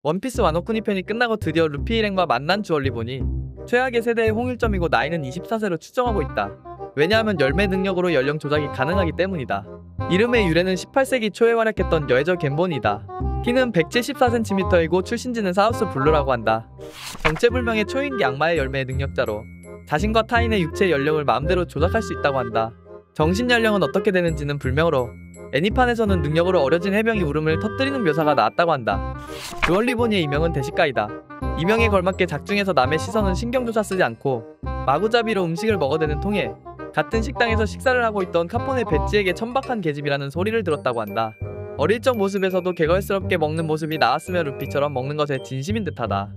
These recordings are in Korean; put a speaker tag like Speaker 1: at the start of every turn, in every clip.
Speaker 1: 원피스 와노쿠니 편이 끝나고 드디어 루피 일행과 만난 주얼리 보니 최악의 세대의 홍일점이고 나이는 24세로 추정하고 있다. 왜냐하면 열매 능력으로 연령 조작이 가능하기 때문이다. 이름의 유래는 18세기 초에 활약했던 여해저 겐본이다. 키는 174cm이고 출신지는 사우스 블루라고 한다. 정체불명의 초인기 악마의 열매의 능력자로 자신과 타인의 육체 연령을 마음대로 조작할 수 있다고 한다. 정신 연령은 어떻게 되는지는 불명으로 애니판에서는 능력으로 어려진 해병이 울음을 터뜨리는 묘사가 나왔다고 한다. 주얼리 보니의 이명은 대식가이다. 이명에 걸맞게 작중에서 남의 시선은 신경조차 쓰지 않고 마구잡이로 음식을 먹어대는 통에 같은 식당에서 식사를 하고 있던 카포네 베치에게 천박한 계집이라는 소리를 들었다고 한다. 어릴 적 모습에서도 개걸스럽게 먹는 모습이 나왔으며 루피처럼 먹는 것에 진심인 듯하다.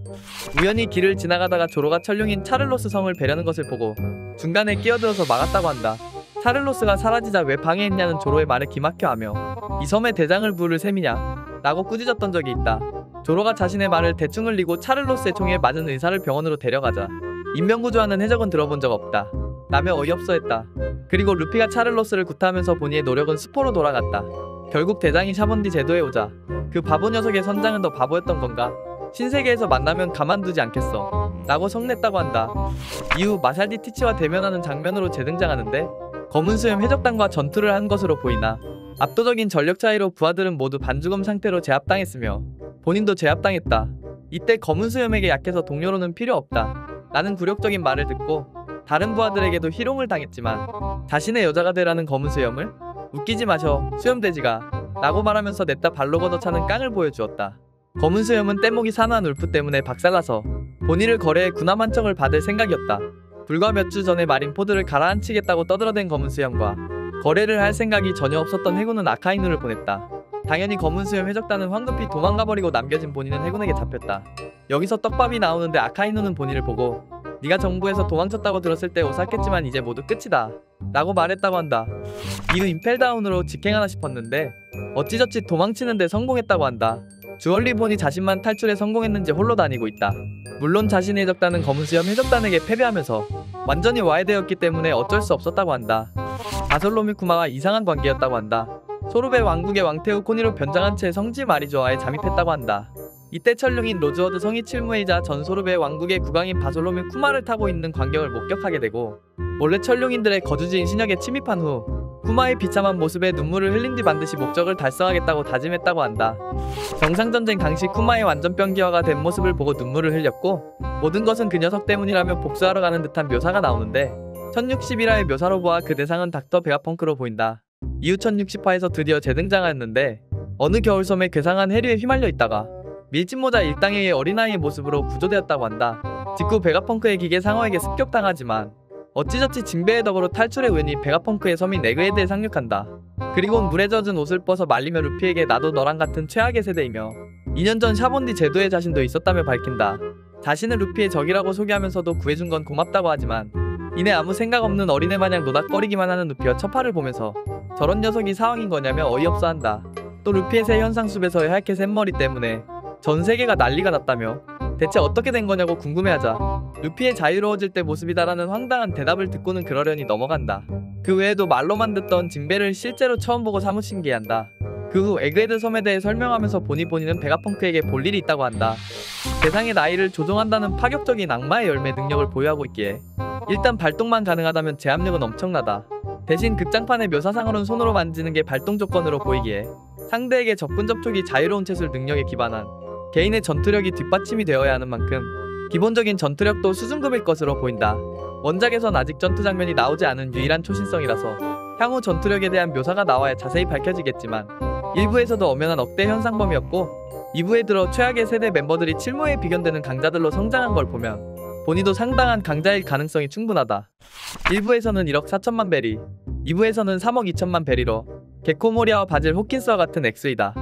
Speaker 1: 우연히 길을 지나가다가 조로가 천룡인 차를로스 성을 배려는 것을 보고 중간에 끼어들어서 막았다고 한다. 차를로스가 사라지자 왜 방해했냐는 조로의 말에 기막혀하며 이 섬에 대장을 부를 셈이냐 라고 꾸짖었던 적이 있다. 조로가 자신의 말을 대충 흘리고 차를로스의 총에 맞은 의사를 병원으로 데려가자 인명구조하는 해적은 들어본 적 없다 라며 어이없어했다. 그리고 루피가 차를로스를 구타하면서 보니의 노력은 수포로 돌아갔다. 결국 대장이 샤본디 제도에 오자 그 바보 녀석의 선장은 더 바보였던 건가? 신세계에서 만나면 가만두지 않겠어 라고 성냈다고 한다. 이후 마샬디 티치와 대면하는 장면으로 재등장하는데 검은 수염 해적단과 전투를 한 것으로 보이나 압도적인 전력 차이로 부하들은 모두 반죽음 상태로 제압당했으며 본인도 제압당했다. 이때 검은 수염에게 약해서 동료로는 필요 없다 라는 굴욕적인 말을 듣고 다른 부하들에게도 희롱을 당했지만 자신의 여자가 되라는 검은 수염을 웃기지 마셔 수염돼지가 라고 말하면서 냈다 발로 걷어차는 깡을 보여주었다. 검은 수염은 떼목이 산화한 울프 때문에 박살나서 본인을 거래해 군함 한 척을 받을 생각이었다. 불과 몇 주 전에 마린포드를 가라앉히겠다고 떠들어댄 검은 수염과 거래를 할 생각이 전혀 없었던 해군은 아카이누를 보냈다. 당연히 검은 수염 해적단은 황급히 도망가버리고 남겨진 본인은 해군에게 잡혔다. 여기서 떡밥이 나오는데 아카이누는 본인을 보고 네가 정부에서 도망쳤다고 들었을 때 오싹했지만 이제 모두 끝이다 라고 말했다고 한다. 이후 임펠다운으로 직행하나 싶었는데 어찌저찌 도망치는데 성공했다고 한다. 주얼리 보니 자신만 탈출에 성공했는지 홀로 다니고 있다. 물론 자신의 해적단은 검은 수염 해적단에게 패배하면서 완전히 와해되었기 때문에 어쩔 수 없었다고 한다. 바솔로미 쿠마와 이상한 관계였다고 한다. 소르베 왕국의 왕태우 코니로 변장한 채 성지 마리조아에 잠입했다고 한다. 이때 천룡인 로즈워드 성이 칠무이자 전 소르베 왕국의 국왕인 바솔로미 쿠마를 타고 있는 광경을 목격하게 되고 몰래 천룡인들의 거주지인 신역에 침입한 후 쿠마의 비참한 모습에 눈물을 흘린 뒤 반드시 목적을 달성하겠다고 다짐했다고 한다. 정상전쟁 당시 쿠마의 완전 병기화가 된 모습을 보고 눈물을 흘렸고 모든 것은 그 녀석 때문이라며 복수하러 가는 듯한 묘사가 나오는데 1060이라의 묘사로 보아 그 대상은 닥터 베가펑크로 보인다. 이후 1060화에서 드디어 재등장하였는데 어느 겨울섬에 괴상한 해류에 휘말려 있다가 밀짚모자 일당의 어린아이의 모습으로 구조되었다고 한다. 직후 베가펑크의 기계 상어에게 습격당하지만 어찌저찌 징배의 덕으로 탈출해 우연히 베가펑크의 섬인 에그헤드에 상륙한다. 그리곤 물에 젖은 옷을 벗어 말리며 루피에게 나도 너랑 같은 최악의 세대이며 2년 전 샤본디 제도의 자신도 있었다며 밝힌다. 자신을 루피의 적이라고 소개하면서도 구해준 건 고맙다고 하지만 이내 아무 생각 없는 어린애 마냥 노닥거리기만 하는 루피와 첫파를 보면서 저런 녀석이 사왕인 거냐며 어이없어 한다. 또 루피의 새 현상숲에서의 하얗게 샌 머리 때문에 전 세계가 난리가 났다며 대체 어떻게 된 거냐고 궁금해하자 루피의 자유로워질 때 모습이다라는 황당한 대답을 듣고는 그러려니 넘어간다. 그 외에도 말로만 듣던 징배를 실제로 처음 보고 사뭇 신기해한다. 그 후 에그헤드 섬에 대해 설명하면서 본인은 베가펑크에게 볼 일이 있다고 한다. 대상의 나이를 조종한다는 파격적인 악마의 열매 능력을 보유하고 있기에 일단 발동만 가능하다면 제압력은 엄청나다. 대신 극장판의 묘사상으로는 손으로 만지는 게 발동 조건으로 보이기에 상대에게 접근 접촉이 자유로운 채술 능력에 기반한 개인의 전투력이 뒷받침이 되어야 하는 만큼 기본적인 전투력도 수준급일 것으로 보인다. 원작에선 아직 전투 장면이 나오지 않은 유일한 초신성이라서 향후 전투력에 대한 묘사가 나와야 자세히 밝혀지겠지만 1부에서도 엄연한 억대 현상범이었고 2부에 들어 최악의 세대 멤버들이 칠무에 비견되는 강자들로 성장한 걸 보면 본인도 상당한 강자일 가능성이 충분하다. 1부에서는 1억 4천만 베리, 2부에서는 3억 2천만 베리로 게코모리아와 바질 호킨스와 같은 액수이다.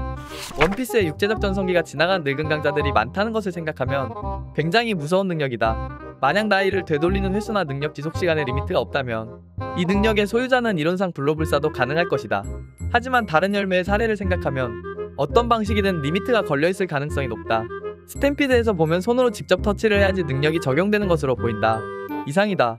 Speaker 1: 원피스의 육체적 전성기가 지나간 늙은 강자들이 많다는 것을 생각하면 굉장히 무서운 능력이다. 만약 나이를 되돌리는 횟수나 능력 지속시간에 리미트가 없다면 이 능력의 소유자는 이론상 불로불사도 가능할 것이다. 하지만 다른 열매의 사례를 생각하면 어떤 방식이든 리미트가 걸려있을 가능성이 높다. 스탬피드에서 보면 손으로 직접 터치를 해야지 능력이 적용되는 것으로 보인다. 이상이다.